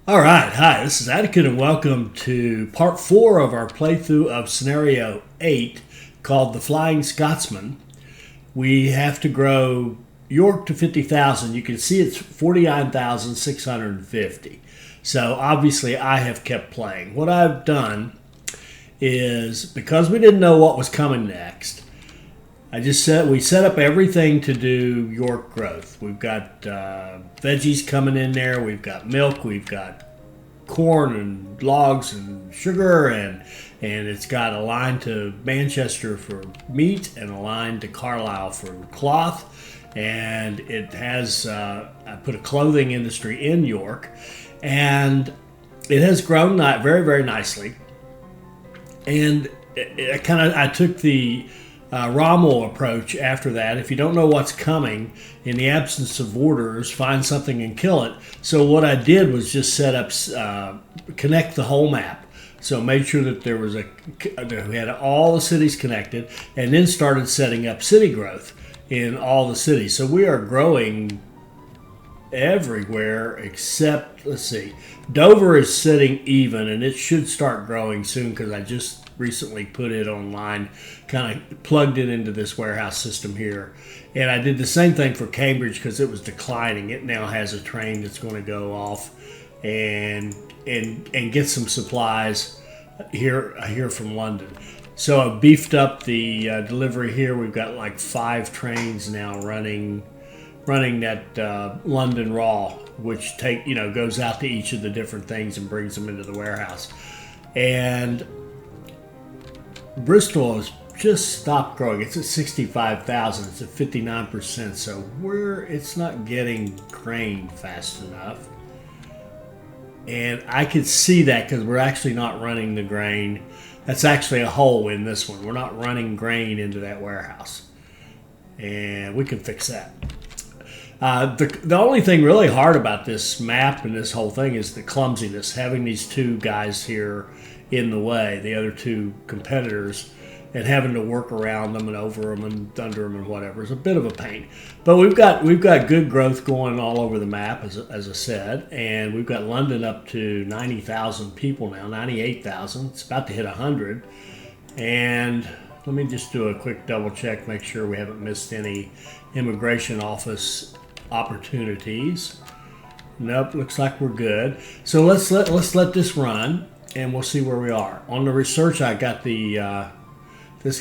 All right, hi, this is Atticus, and welcome to part 4 of our playthrough of scenario 8 called the Flying Scotsman. We have to grow York to 50,000. You can see it's 49,650. So obviously I have kept playing. What I've done is, because we didn't know what was coming next, we set up everything to do York growth. We've got veggies coming in there. We've got milk. We've got corn and logs and sugar, and it's got a line to Manchester for meat and a line to Carlisle for cloth. And it has I put a clothing industry in York, and it has grown very, very nicely. And I took the Rommel approach after that. If you don't know what's coming, in the absence of orders, find something and kill it. So what I did was just set up, connect the whole map. So made sure that we had all the cities connected, and then started setting up city growth in all the cities. So we are growing everywhere except, let's see, Dover is sitting even, and it should start growing soon because I just recently put it online, kind of plugged it into this warehouse system here. And I did the same thing for Cambridge because it was declining. It now has a train that's going to go off and get some supplies here from London. So I beefed up the delivery here. We've got like 5 trains now running that London Raw, which goes out to each of the different things and brings them into the warehouse. And Bristol has just stopped growing. It's at 65,000. It's at 59%. So it's not getting grain fast enough. And I could see that because we're actually not running the grain. That's actually a hole in this one. We're not running grain into that warehouse. And we can fix that. The only thing really hard about this map and this whole thing is the clumsiness. Having these 2 guys here in the way, the other 2 competitors, and having to work around them and over them and under them and whatever is a bit of a pain. But we've got good growth going all over the map, as I said, and we've got London up to 90,000 people now, 98,000. It's about to hit 100. And let me just do a quick double check, make sure we haven't missed any immigration office opportunities. Nope, looks like we're good. So let's let this run, and we'll see where we are. On the research, I got this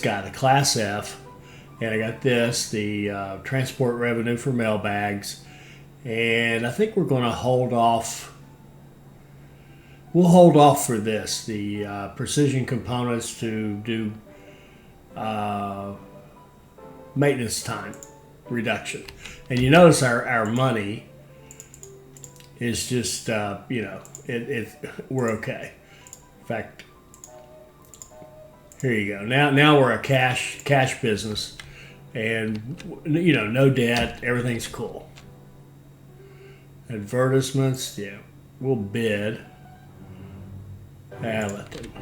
guy, the Class F, and I got the transport revenue for mail bags, and I think we're going to hold off. We'll hold off for this, the precision components to do maintenance time reduction. And you notice our money is just, we're okay. In fact, here you go. Now we're a cash business, and no debt. Everything's cool. Advertisements, yeah, we'll bid. Let them.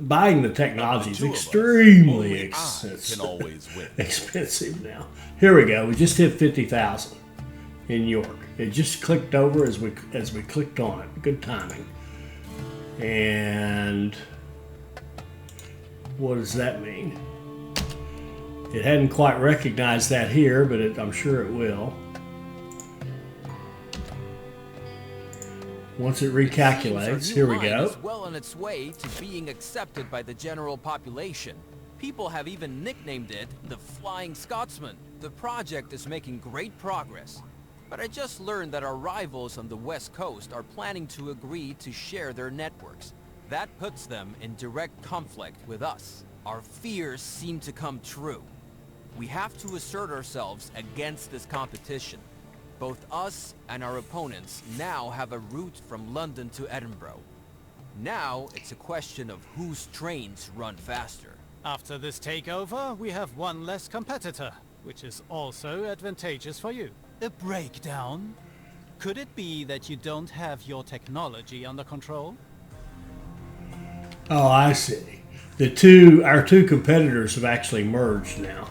Buying the technology is extremely expensive now. Here we go. We just hit 50,000 in York. It just clicked over as we clicked on it. Good timing. And what does that mean? It hadn't quite recognized that here, but I'm sure it will. Once it recalculates, here we go. Is well on its way to being accepted by the general population. People have even nicknamed it the Flying Scotsman. The project is making great progress. But I just learned that our rivals on the West Coast are planning to agree to share their networks. That puts them in direct conflict with us. Our fears seem to come true. We have to assert ourselves against this competition. Both us and our opponents now have a route from London to Edinburgh. Now it's a question of whose trains run faster. After this takeover, we have one less competitor, which is also advantageous for you. A breakdown? Could it be that you don't have your technology under control? Oh, I see. Our two competitors have actually merged now.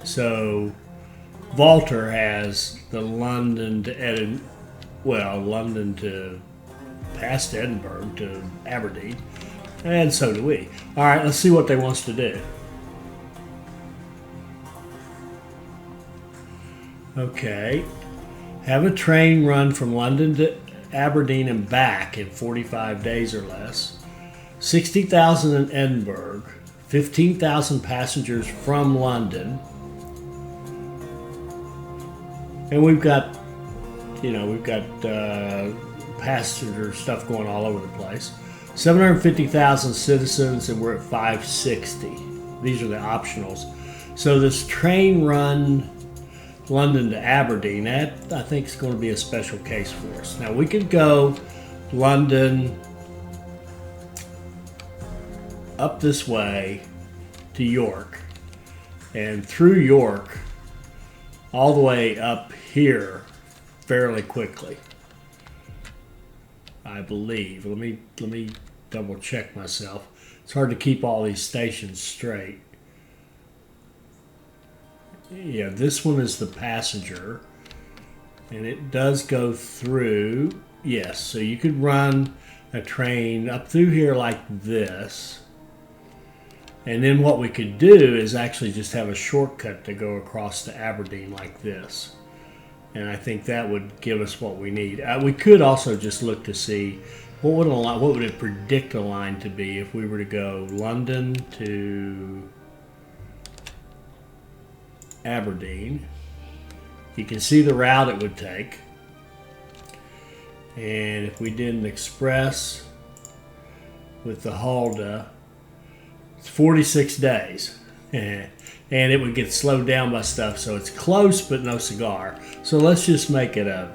So Walter has the London to London to past Edinburgh to Aberdeen, and so do we. All right, let's see what they want us to do. Okay, have a train run from London to Aberdeen and back in 45 days or less. 60,000 in Edinburgh, 15,000 passengers from London, and we've got passenger stuff going all over the place. 750,000 citizens, and we're at 560. These are the optionals. So this train run London to Aberdeen, that I think is going to be a special case for us. Now we could go London up this way to York, and through York all the way up here fairly quickly, I believe. Let me double check myself. It's hard to keep all these stations straight. Yeah, this one is the passenger, and it does go through. Yes, so you could run a train up through here like this, and then what we could do is actually just have a shortcut to go across to Aberdeen like this, and I think that would give us what we need. We could also just look to see what would it predict a line to be if we were to go London to Aberdeen. You can see the route it would take, and if we did an express with the Halda, it's 46 days, and it would get slowed down by stuff, so it's close but no cigar. So let's just make it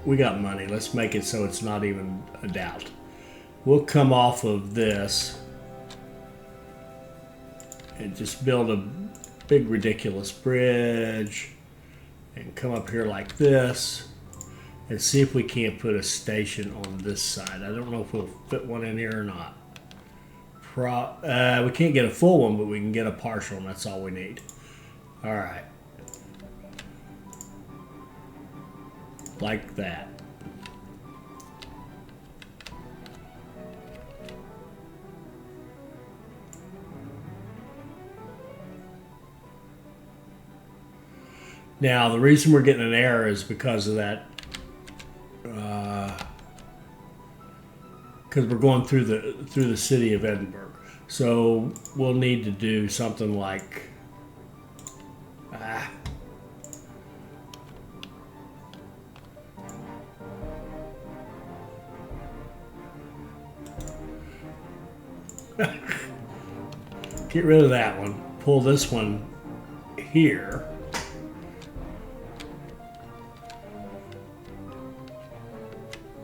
we got money, let's make it so it's not even a doubt. We'll come off of this and just build a big ridiculous bridge and come up here like this and see if we can't put a station on this side. I don't know if we'll fit one in here or not. We can't get a full one, but we can get a partial, and that's all we need. All right, like that. Now, the reason we're getting an error is because of that, because we're going through the city of Edinburgh. So we'll need to do something like get rid of that one. Pull this one here.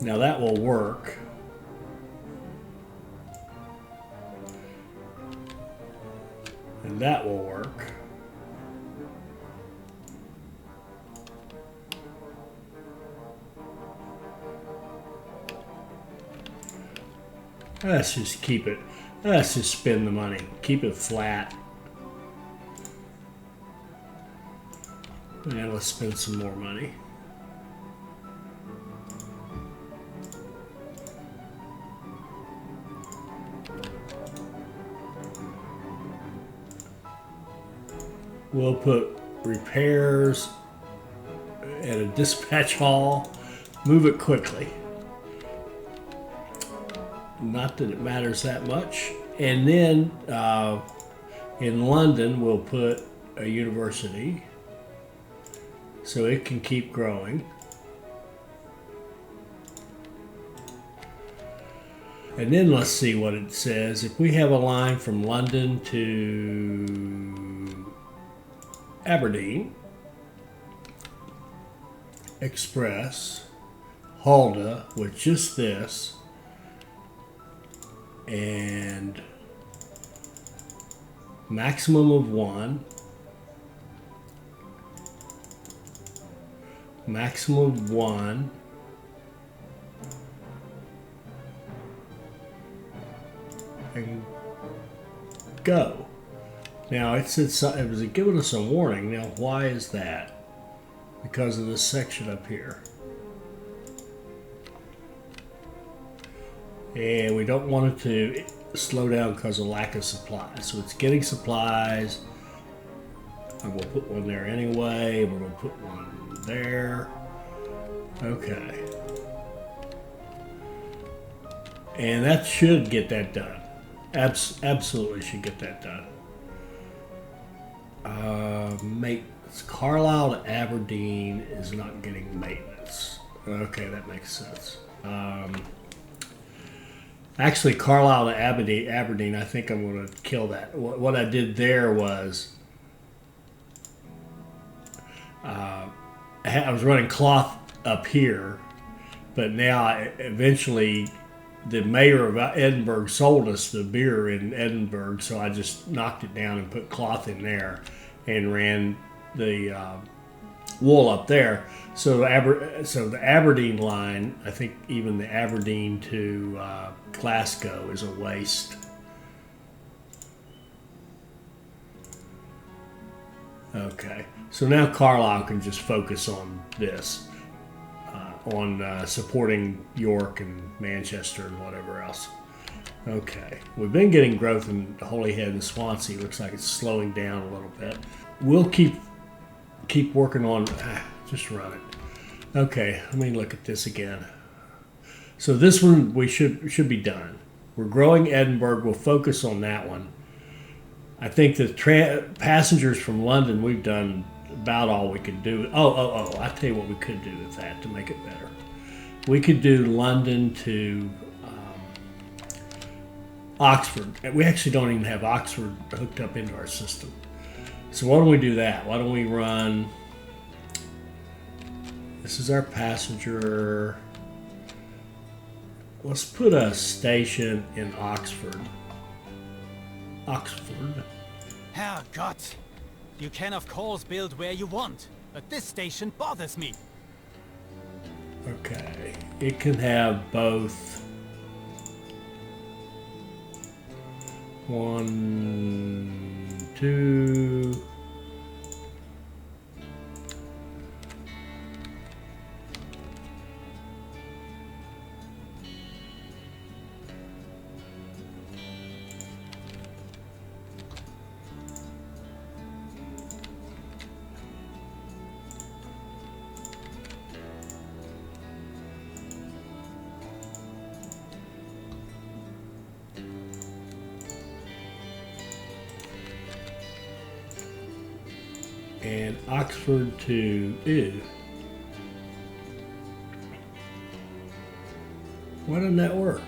Now that will work. And that will work. Let's just keep it. Let's just spend the money. Keep it flat. And let's spend some more money. We'll put repairs at a dispatch hall. Move it quickly. Not that it matters that much. And then in London, we'll put a university so it can keep growing. And then let's see what it says. If we have a line from London to Aberdeen, Express, Halda with just this, and maximum of one, maximum of one, and go. Now it said it was giving us a warning. Now why is that? because of this section up here. And we don't want it to slow down because of lack of supplies. So it's getting supplies. I'm going to put one there anyway. We're going to put one there. Okay. And that should get that done. Absolutely should get that done. Maintenance. Carlisle to Aberdeen is not getting maintenance. Okay, that makes sense. Actually, Carlisle to Aberdeen, I think I'm going to kill that. What I did there was I was running cloth up here, but now eventually the mayor of Edinburgh sold us the beer in Edinburgh, so I just knocked it down and put cloth in there and ran the wool up there. So the Aberdeen line, I think even the Aberdeen to Glasgow is a waste. Okay, so now Carlisle can just focus on this, on supporting York and Manchester and whatever else. Okay, we've been getting growth in Holyhead and Swansea. Looks like it's slowing down a little bit. We'll keep working on. Just run it. Okay, let me look at this again. So this one we should be done. We're growing Edinburgh. We'll focus on that one. I think the passengers from London, we've done about all we could do. Oh! I tell you what we could do with that to make it better. We could do London to Oxford. We actually don't even have Oxford hooked up into our system. So why don't we do that? Why don't we run? This is our passenger. Let's put a station in Oxford. Oxford. Herrgott! You can of course build where you want, but this station bothers me. Okay. It can have both 1, 2. And Oxford to Why didn't that work?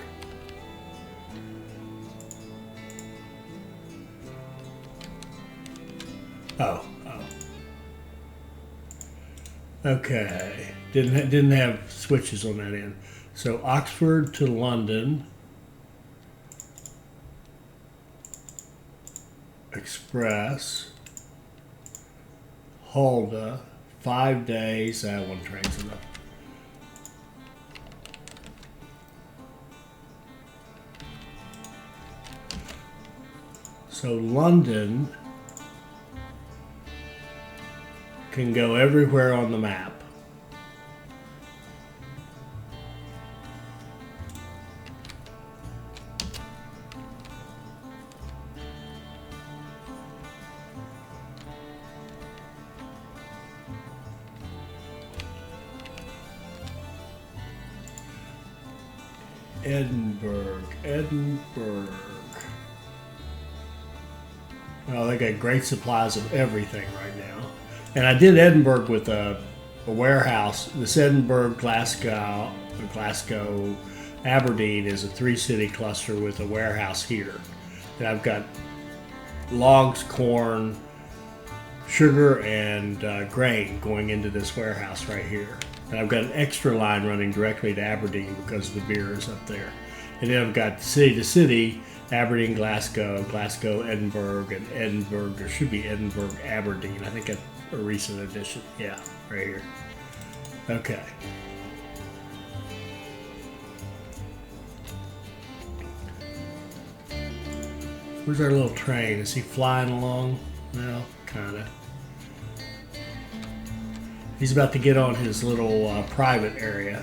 Oh. Okay. Didn't have switches on that end. So Oxford to London. Express. Hulda, 5 days. That one train's enough. So London can go everywhere on the map. Edinburgh. Well, they got great supplies of everything right now. And I did Edinburgh with a warehouse. This Edinburgh, Glasgow, Aberdeen is a 3-city cluster with a warehouse here. And I've got logs, corn, sugar, and grain going into this warehouse right here. And I've got an extra line running directly to Aberdeen because the beer is up there. And then I've got city to city, Aberdeen, Glasgow, Edinburgh, and Edinburgh. There should be Edinburgh, Aberdeen. I think that's a recent addition. Yeah, right here. Okay. Where's our little train? Is he flying along? No, kind of. He's about to get on his little private area.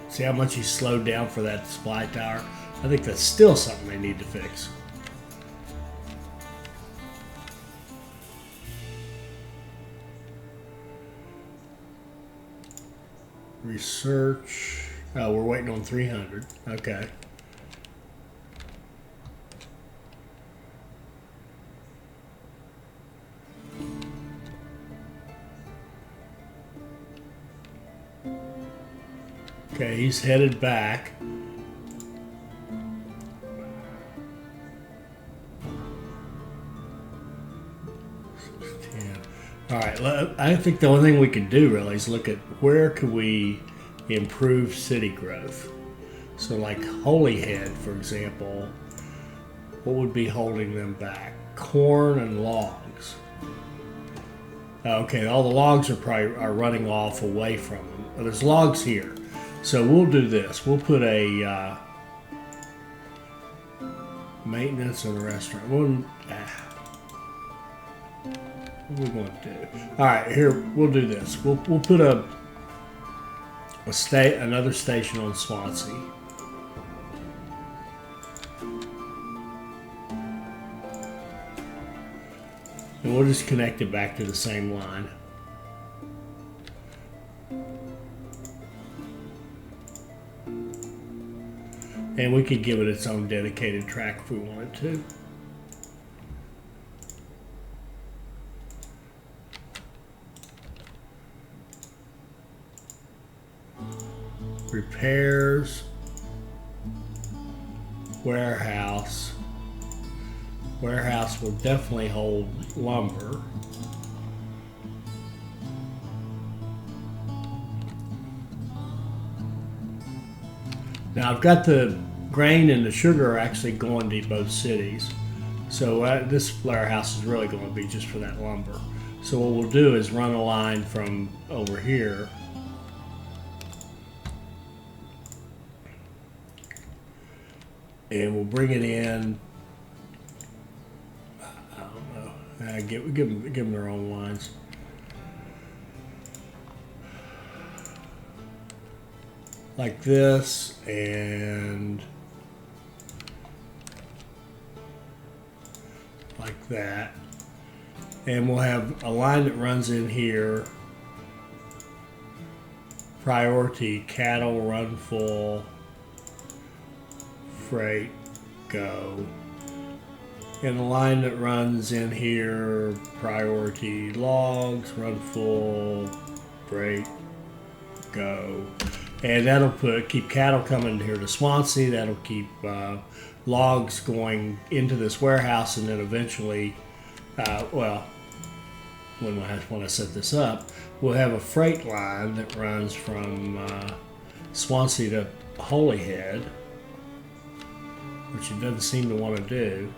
See how much he slowed down for that supply tower? I think that's still something they need to fix. Research. Oh, we're waiting on 300. Okay. Okay, he's headed back. All right, I think the only thing we can do really is look at where could we improve city growth. So like Holyhead, for example, what would be holding them back? Corn and logs. Okay, all the logs are running off away from them. Oh, there's logs here. So we'll do this. We'll put a maintenance in the restaurant. What are we going to do? All right, here we'll do this. We'll put another station on Swansea. And we'll just connect it back to the same line. And we could give it its own dedicated track if we wanted to. Repairs, warehouse. Warehouse will definitely hold lumber. Now I've got the grain and the sugar are actually going to both cities. So this warehouse is really going to be just for that lumber. So what we'll do is run a line from over here. And we'll bring it in. I don't know. Give them their own lines. Like this, and like that. And we'll have a line that runs in here. Priority, cattle run full. Freight, go. And a line that runs in here, priority logs, run full, freight, go. And that'll keep cattle coming here to Swansea. That'll keep logs going into this warehouse, and then eventually, well, when I set this up, we'll have a freight line that runs from Swansea to Holyhead, which it doesn't seem to want to do.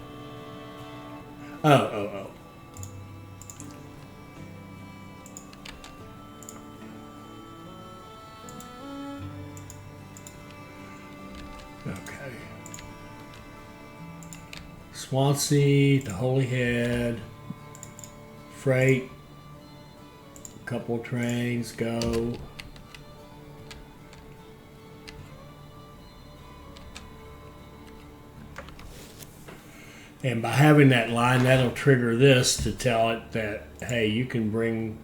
Oh. Okay. Swansea to Holyhead. Freight. A couple trains go. And by having that line, that'll trigger this to tell it that, hey, you can bring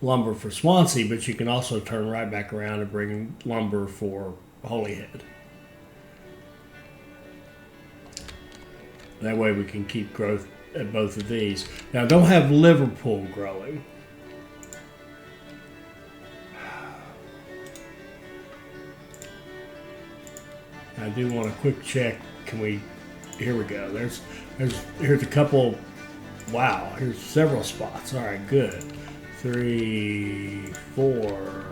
lumber for Swansea, but you can also turn right back around and bring lumber for Holyhead. That way we can keep growth at both of these. Now, don't have Liverpool growing. I do want a quick check. Can we... Here we go. Here's a couple. Wow, here's several spots. All right, good. 3, 4.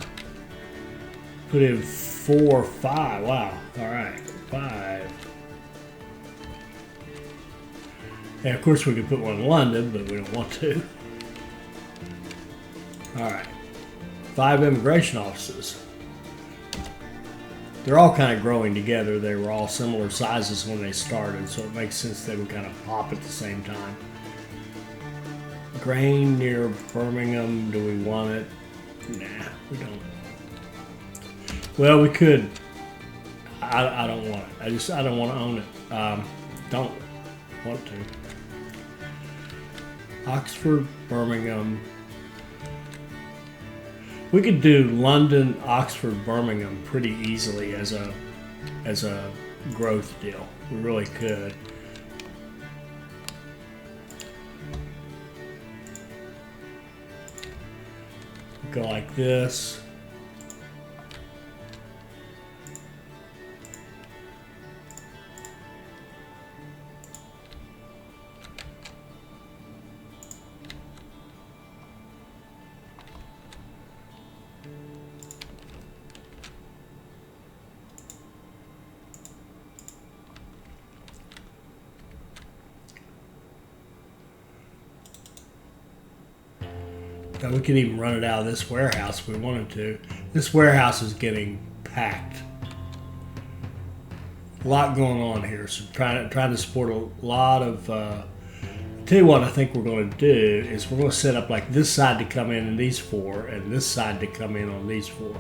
Put in 4, 5. Wow. All right, 5. And of course, we could put one in London, but we don't want to. All right, 5 immigration offices. they're all kind of growing together. They were all similar sizes when they started, so it makes sense they would kind of pop at the same time. Grain near Birmingham, do we want it? Nah, we don't. Well, we could. I don't want it. I don't want to own it. Don't want to. Oxford, Birmingham. We could do London, Oxford, Birmingham pretty easily as a growth deal. We really could. Go like this. We could even run it out of this warehouse if we wanted to. This warehouse is getting packed. A lot going on here, so trying to support a lot of. Tell you what, I think we're going to do is we're going to set up like this side to come in these 4, and this side to come in on these 4,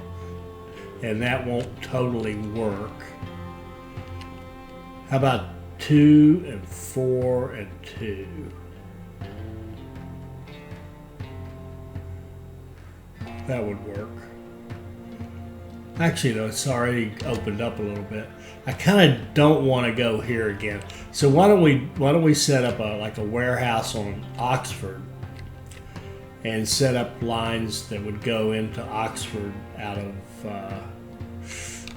and that won't totally work. How about 2 and 4 and 2? That would work. Actually, though, it's already opened up a little bit. I kind of don't want to go here again. So why don't we set up like a warehouse on Oxford and set up lines that would go into Oxford out of.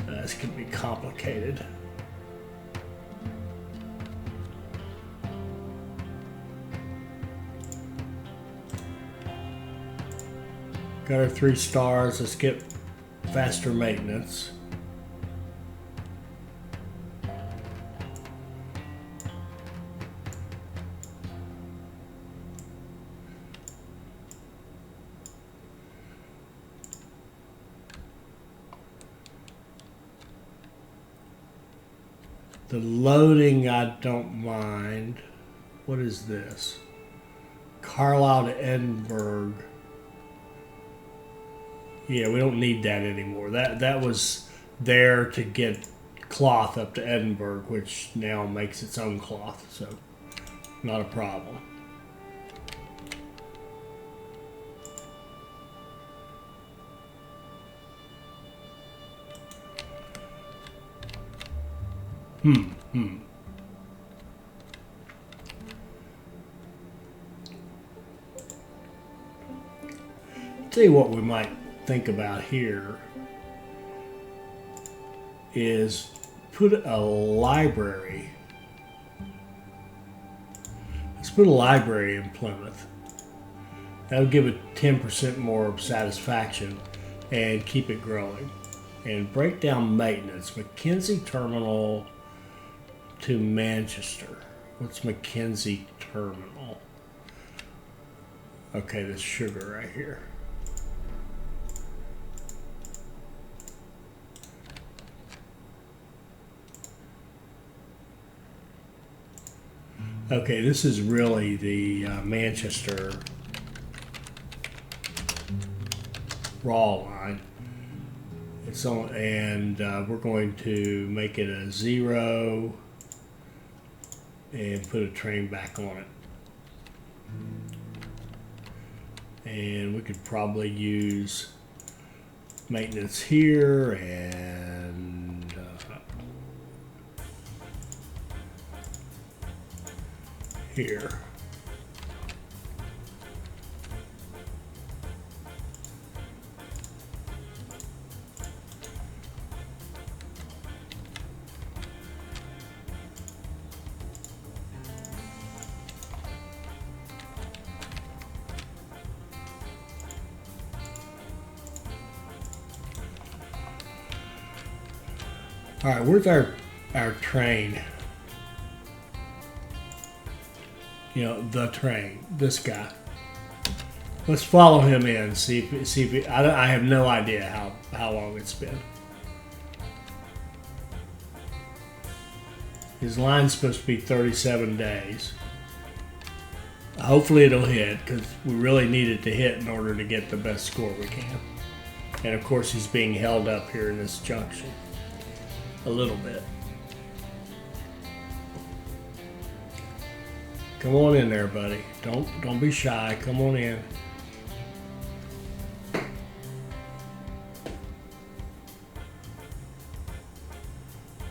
This could be complicated. Got our 3 stars. Let's get faster maintenance. The loading, I don't mind. What is this? Carlisle to Edinburgh. Yeah, we don't need that anymore. That was there to get cloth up to Edinburgh, which now makes its own cloth, so not a problem. Tell you what we might think about here is put a library. Let's put a library in Plymouth. That would give it 10% more satisfaction and keep it growing. And break down maintenance. Mackenzie Terminal to Manchester. What's Mackenzie Terminal? Okay, this sugar right here. Okay, this is really the Manchester raw line. It's on, and we're going to make it a 0 and put a train back on it. And we could probably use maintenance here and here. All right, where's our train? You know, the train. This guy. Let's follow him in. See if I have no idea how long it's been. His line's supposed to be 37 days. Hopefully it'll hit, because we really need it to hit in order to get the best score we can. And of course he's being held up here in this junction a little bit. Come on in there, buddy. Don't be shy. Come on in.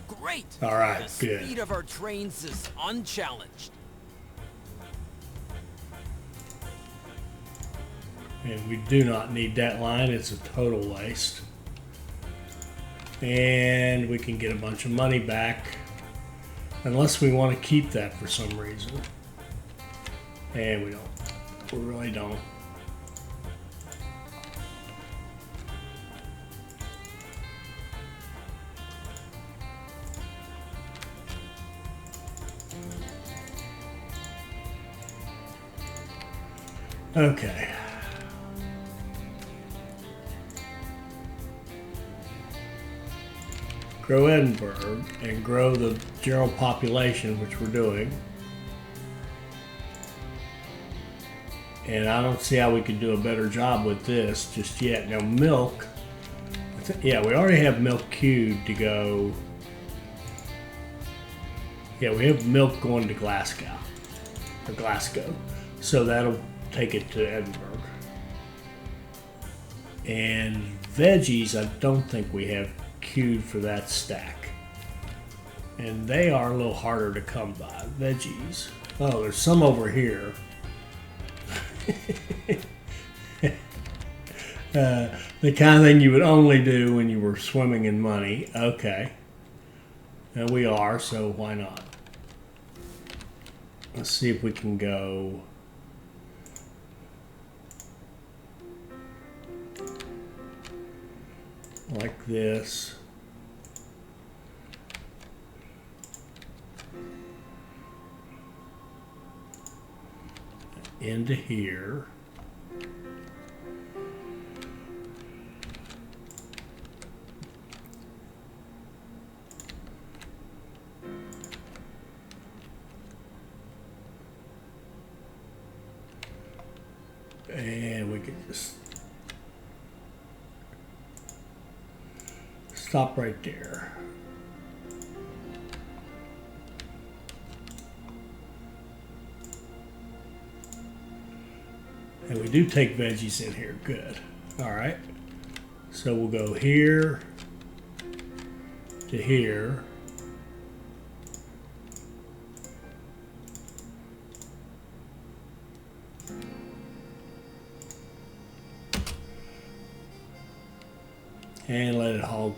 Great! All right, the good. speed of our trains is unchallenged. And we do not need that line. It's a total waste. And we can get a bunch of money back. Unless we want to keep that for some reason. And we don't. We really don't. Okay. Grow Edinburgh and grow the general population, which we're doing. And I don't see how we could do a better job with this just yet. Now milk, yeah, we already have milk queued to go. Yeah, we have milk going to Glasgow. So that'll take it to Edinburgh. And veggies, I don't think we have queued for that stack. And they are a little harder to come by. Veggies. Oh, there's some over here. The kind of thing you would only do when you were swimming in money. Okay. And we are, so why not? Let's see if we can go. Like this. Into here. And we can just stop right there. And we do take veggies in here. Good. All right. So we'll go here to here. And let it haul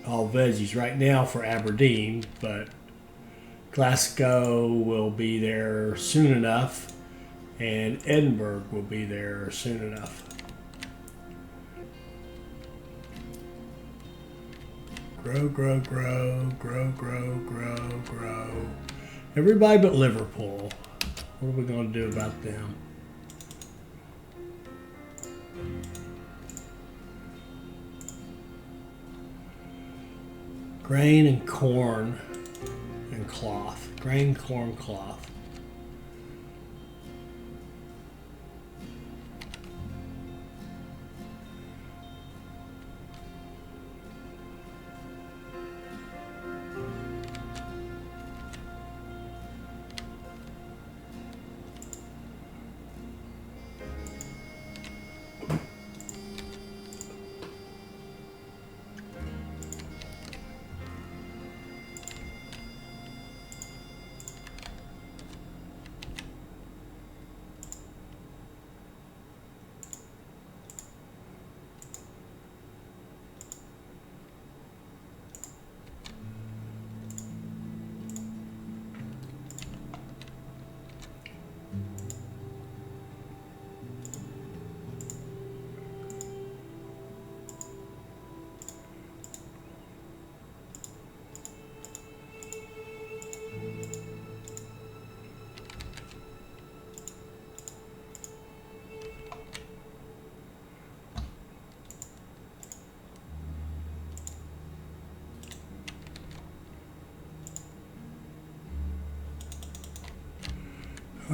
veggies right now for Aberdeen, but Glasgow will be there soon enough, and Edinburgh will be there soon enough. Grow, grow, grow, grow, grow, grow, grow. Everybody but Liverpool. What are we going to do about them? Grain and corn and cloth. Grain, corn, cloth.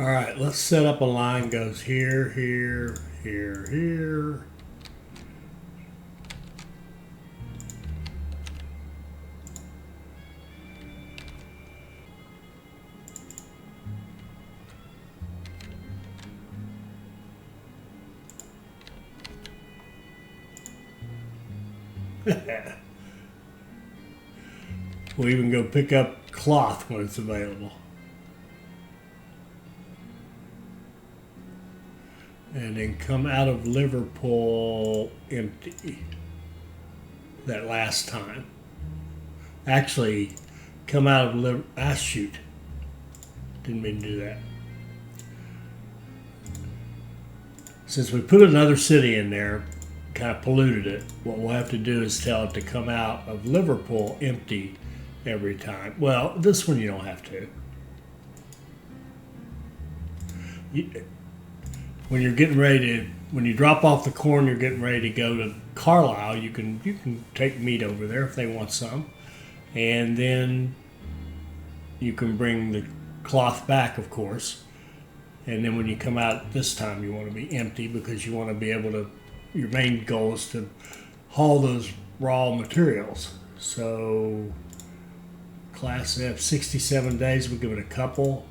All right, let's set up a line. Goes here, here, here, here. We'll even go pick up cloth when it's available. And then come out of Liverpool empty that last time. Actually, come out of Liverpool. Ah, shoot. Didn't mean to do that. Since we put another city in there, kind of polluted it, what we'll have to do is tell it to come out of Liverpool empty every time. Well, this one you don't have to. When you're getting ready to, when you drop off the corn, you're getting ready to go to Carlisle, you can take meat over there if they want some. And then you can bring the cloth back, of course. And then when you come out this time, you want to be empty because you want to be able to, your main goal is to haul those raw materials. So Class F, 67 days, we'll give it a couple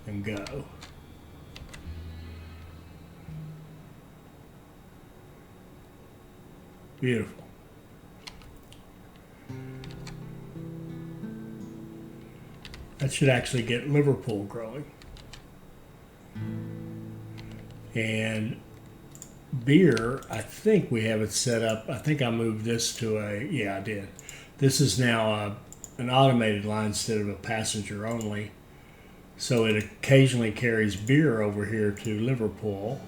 and go. Beautiful. That should actually get Liverpool growing. And beer, I think we have it set up. I think I moved this to a, yeah, I did. This is now an automated line instead of a passenger only. So it occasionally carries beer over here to Liverpool,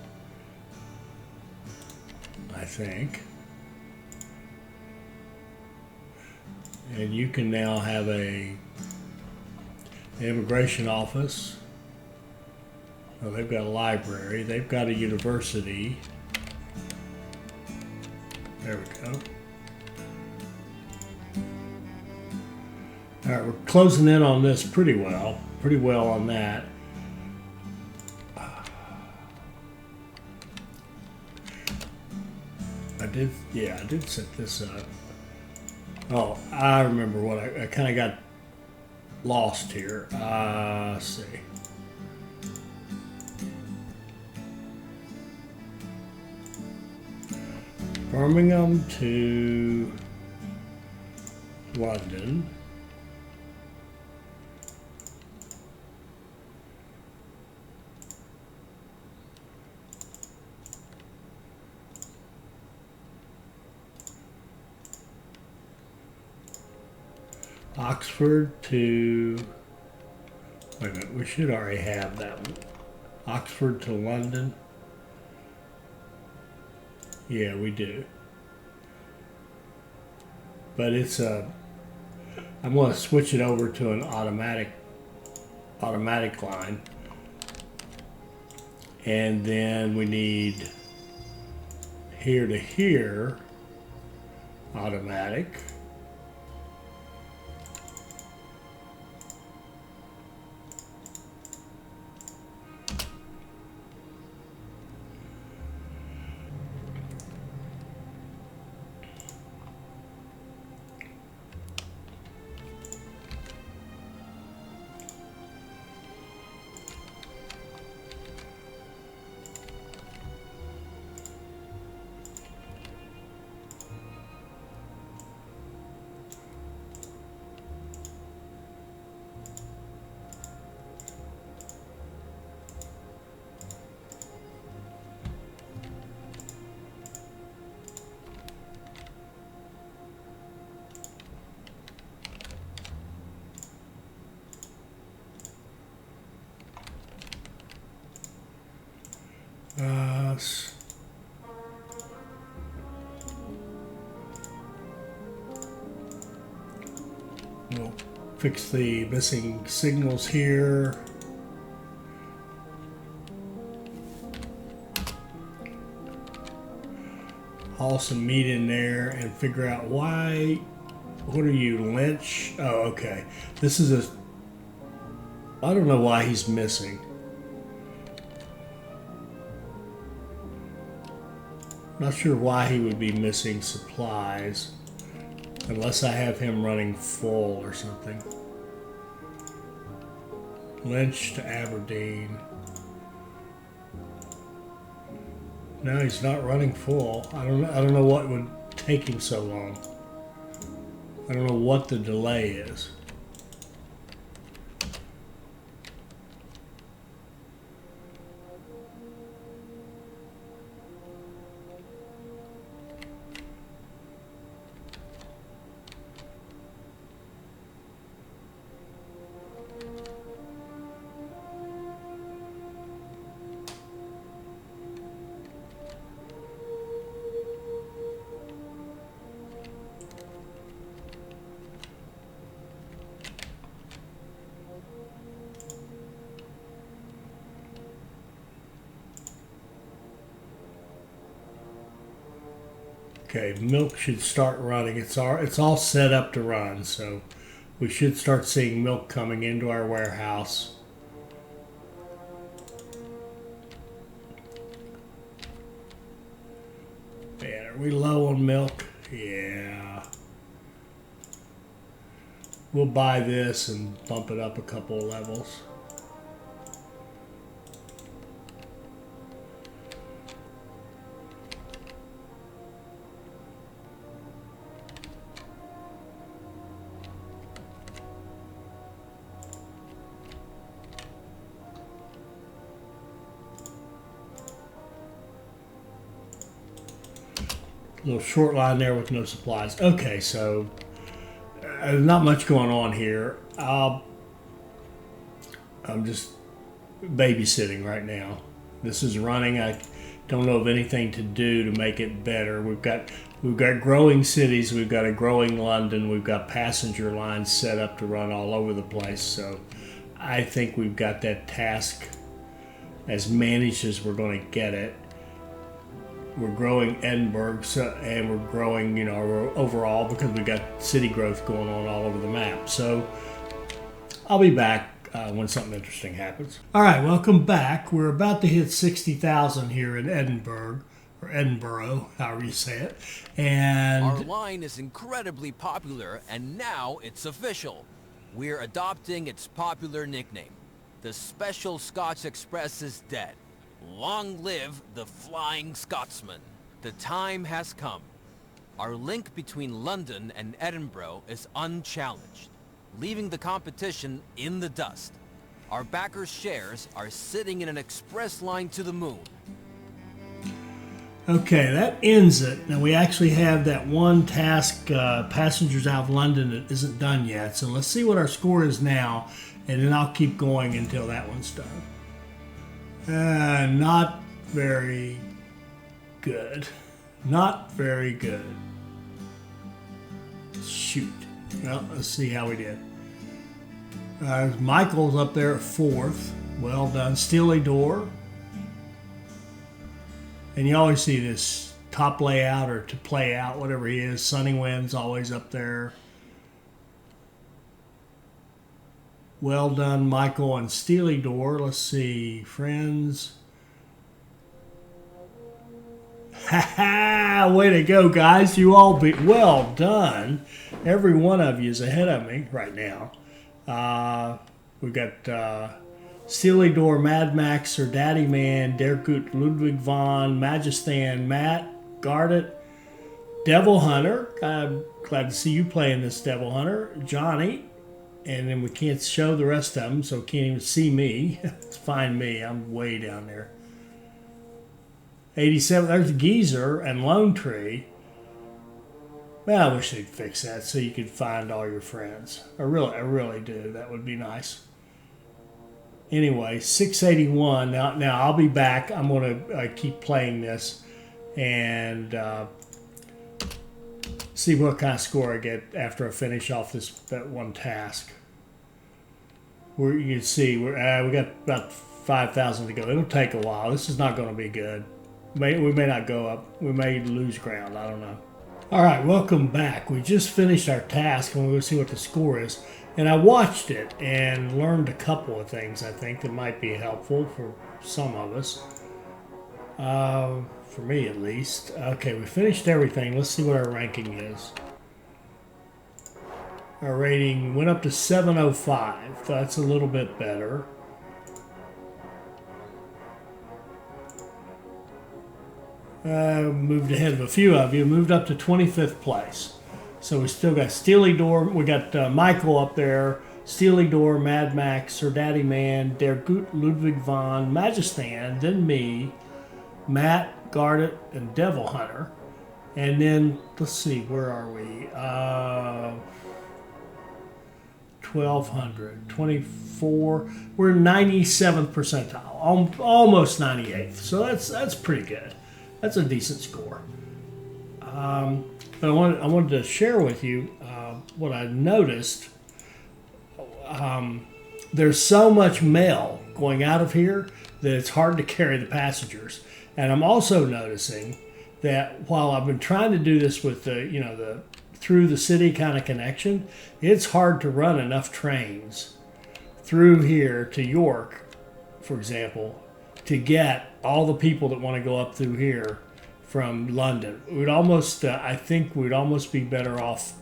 I think. And you can now have an immigration office. Oh, they've got a library. They've got a university. There we go. All right, we're closing in on this pretty well on that. I did set this up. Oh, I remember what I kind of got lost here. Let's see. Birmingham to London. Oxford to, wait a minute, we should already have that one. Oxford to London. Yeah, we do. But it's I'm going to switch it over to an automatic line. And then we need here to here automatic. We'll fix the missing signals here. Haul some meat in there and figure out why. What are you, Lynch? Oh, okay. This is a, I don't know why he's missing. Not sure why he would be missing supplies. Unless I have him running full or something. Lynch to Aberdeen. No, he's not running full. I don't know what would take him so long. I don't know what the delay is. Okay, milk should start running. It's all set up to run, so we should start seeing milk coming into our warehouse. Man, are we low on milk? Yeah. We'll buy this and bump it up a couple of levels. Little short line there with no supplies. Okay, so not much going on here. I'm just babysitting right now. This is running. I don't know of anything to do to make it better. We've got growing cities. We've got a growing London. We've got passenger lines set up to run all over the place. So I think we've got that task as managed as we're going to get it. We're growing Edinburgh, and we're growing, overall because we got city growth going on all over the map. So I'll be back when something interesting happens. All right, welcome back. We're about to hit 60,000 here in Edinburgh, or Edinburgh, however you say it. And our line is incredibly popular, and now it's official. We're adopting its popular nickname. The Special Scotch Express is dead. Long live the Flying Scotsman. The time has come. Our link between London and Edinburgh is unchallenged, leaving the competition in the dust. Our backers' shares are sitting in an express line to the moon. Okay, that ends it. Now we actually have that one task, passengers out of London, that isn't done yet. So let's see what our score is now, and then I'll keep going until that one's done. Not very good. Not very good. Shoot. Well, let's see how we did. Michael's up there at 4th. Well done. Steely Door. And you always see this top layout or to play out, whatever he is. Sunny Wind's always up there. Well done, Michael and Steely Door. Let's see. Friends. Ha ha! Way to go, guys. You all be well done. Every one of you is ahead of me right now. We've got Steely Door, Mad Max, Sir Daddy Man, Derkut, Ludwig von, Magistan, Matt, Gardet, Devil Hunter. I'm glad to see you playing this Devil Hunter. Johnny. And then we can't show the rest of them, so can't even see me. It's find me. I'm way down there. 87. There's Geezer and Lone Tree. Well, I wish they'd fix that so you could find all your friends. I really do. That would be nice. Anyway, 681. Now I'll be back. I'm going to keep playing this and see what kind of score I get after I finish off that one task. Where you can see we got about 5,000 to go. It'll take a while. This is not going to be good. We may not go up. We may lose ground. I don't know. All right, welcome back. We just finished our task, and we're going to see what the score is. And I watched it and learned a couple of things, I think, that might be helpful for some of us. For me at least. Okay, we finished everything. Let's see what our ranking is. Our rating went up to 705. That's a little bit better. Moved ahead of a few of you. Moved up to 25th place. So we still got Steely Door. We got Michael up there. Steely Door, Mad Max, Sir Daddy Man, Der Gut Ludwig von Majestan, then me, Matt, Gardet, and Devil Hunter. And then, let's see, where are we? 1,200, 24. We're 97th percentile, almost 98th. So that's pretty good. That's a decent score. But I wanted to share with you what I noticed. There's so much mail going out of here that it's hard to carry the passengers. And I'm also noticing that while I've been trying to do this with the through the city kind of connection, it's hard to run enough trains through here to York, for example, to get all the people that want to go up through here from London. We'd almost, I think we'd almost be better off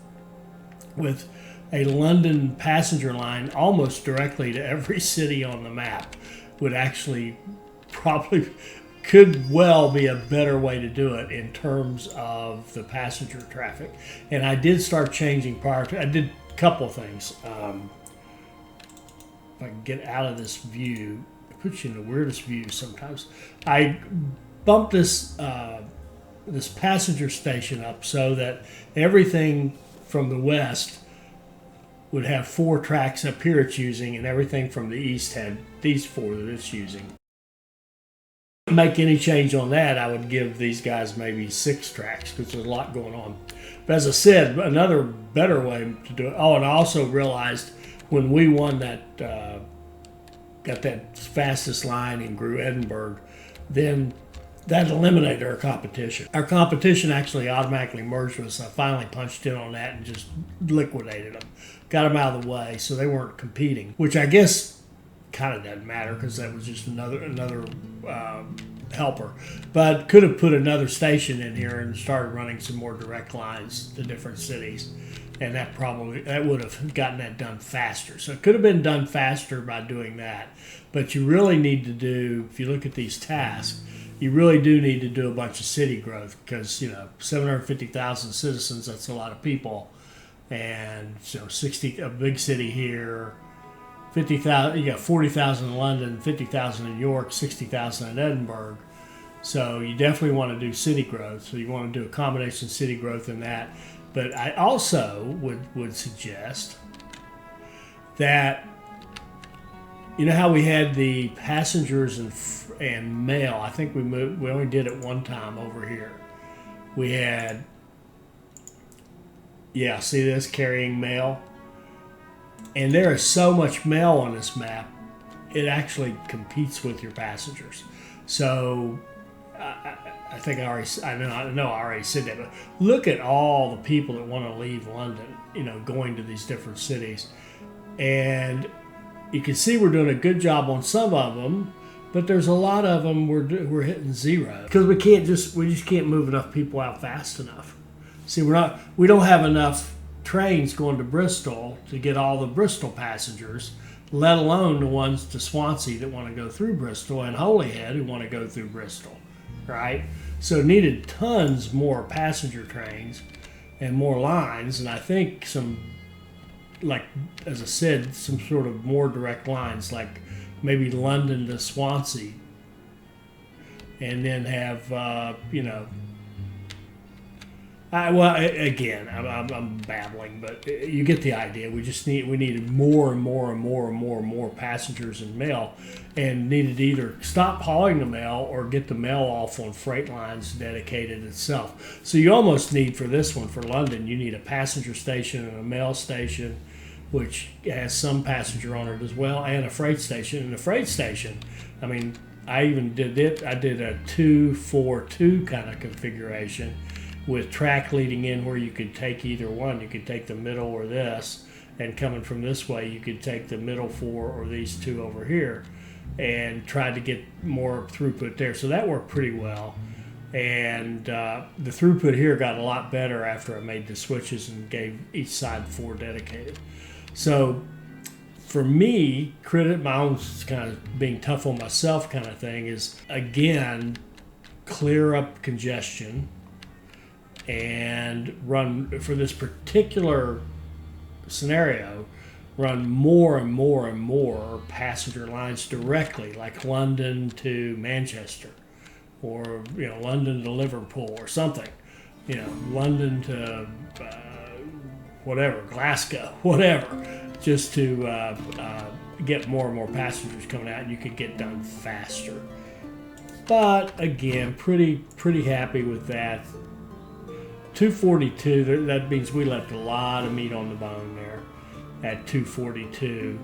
with a London passenger line almost directly to every city on the map. Would actually probably could well be a better way to do it in terms of the passenger traffic. And I did start changing prior to, I did a couple of things. If I can get out of this view, it puts you in the weirdest view sometimes. I bumped this this passenger station up so that everything from the west would have 4 tracks up here it's using, and everything from the east had these 4 that it's using. Make any change on that, I would give these guys maybe 6 tracks because there's a lot going on. But as I said, another better way to do it. Oh, and I also realized when we won that, got that fastest line and grew Edinburgh, then that eliminated our competition. Our competition actually automatically merged with us. I finally punched in on that and just liquidated them. Got them out of the way so they weren't competing, which I guess kind of doesn't matter because that was just another helper. But could have put another station in here and started running some more direct lines to different cities. And that would have gotten that done faster. So it could have been done faster by doing that. But you really need to do, if you look at these tasks, you really do need to do a bunch of city growth because, 750,000 citizens, that's a lot of people. And so 60, a big city here, 50,000, you got 40,000 in London, 50,000 in York, 60,000 in Edinburgh. So you definitely want to do city growth. So you want to do a combination of city growth in that. But I also would suggest that, how we had the passengers and mail. I think we only did it one time over here. We had, see this, carrying mail. And there is so much mail on this map, it actually competes with your passengers. So I think I already said that, but look at all the people that want to leave London, going to these different cities. And you can see we're doing a good job on some of them, but there's a lot of them we're hitting zero because we just can't move enough people out fast enough. See, we don't have enough trains going to Bristol to get all the Bristol passengers, let alone the ones to Swansea that want to go through Bristol and Holyhead who want to go through Bristol, right? So it needed tons more passenger trains and more lines, and I think some, like as I said, some sort of more direct lines, like maybe London to Swansea, and then have again, I'm babbling, but you get the idea. We needed more and more and more and more and more passengers and mail, and needed to either stop hauling the mail or get the mail off on freight lines dedicated itself. So you almost need, for this one, for London, you need a passenger station and a mail station, which has some passenger on it as well, and a freight station. And the freight station, I mean, I even did it. I did a 2-4-2 kind of configuration, with track leading in where you could take either one. You could take the middle or this, and coming from this way, you could take the middle 4 or these 2 over here. and tried to get more throughput there. So that worked pretty well. And the throughput here got a lot better after I made the switches and gave each side 4 dedicated. So for me, credit my own kind of being tough on myself kind of thing is, again, clear up congestion and run, for this particular scenario, run more and more and more passenger lines directly, like London to Manchester, or London to Liverpool or something, London to whatever, Glasgow, whatever, just to get more and more passengers coming out, and you could get done faster. But again, pretty happy with that. 242, that means we left a lot of meat on the bone there at 242.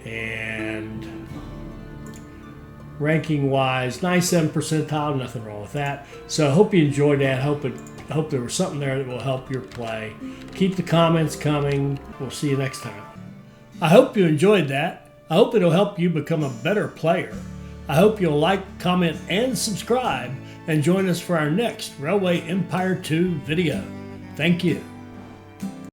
And ranking wise, 97th percentile, nothing wrong with that. So I hope you enjoyed that. I hope there was something there that will help your play. Keep the comments coming. We'll see you next time. I hope you enjoyed that. I hope it'll help you become a better player. I hope you'll like, comment, and subscribe, and join us for our next Railway Empire 2 video. Thank you.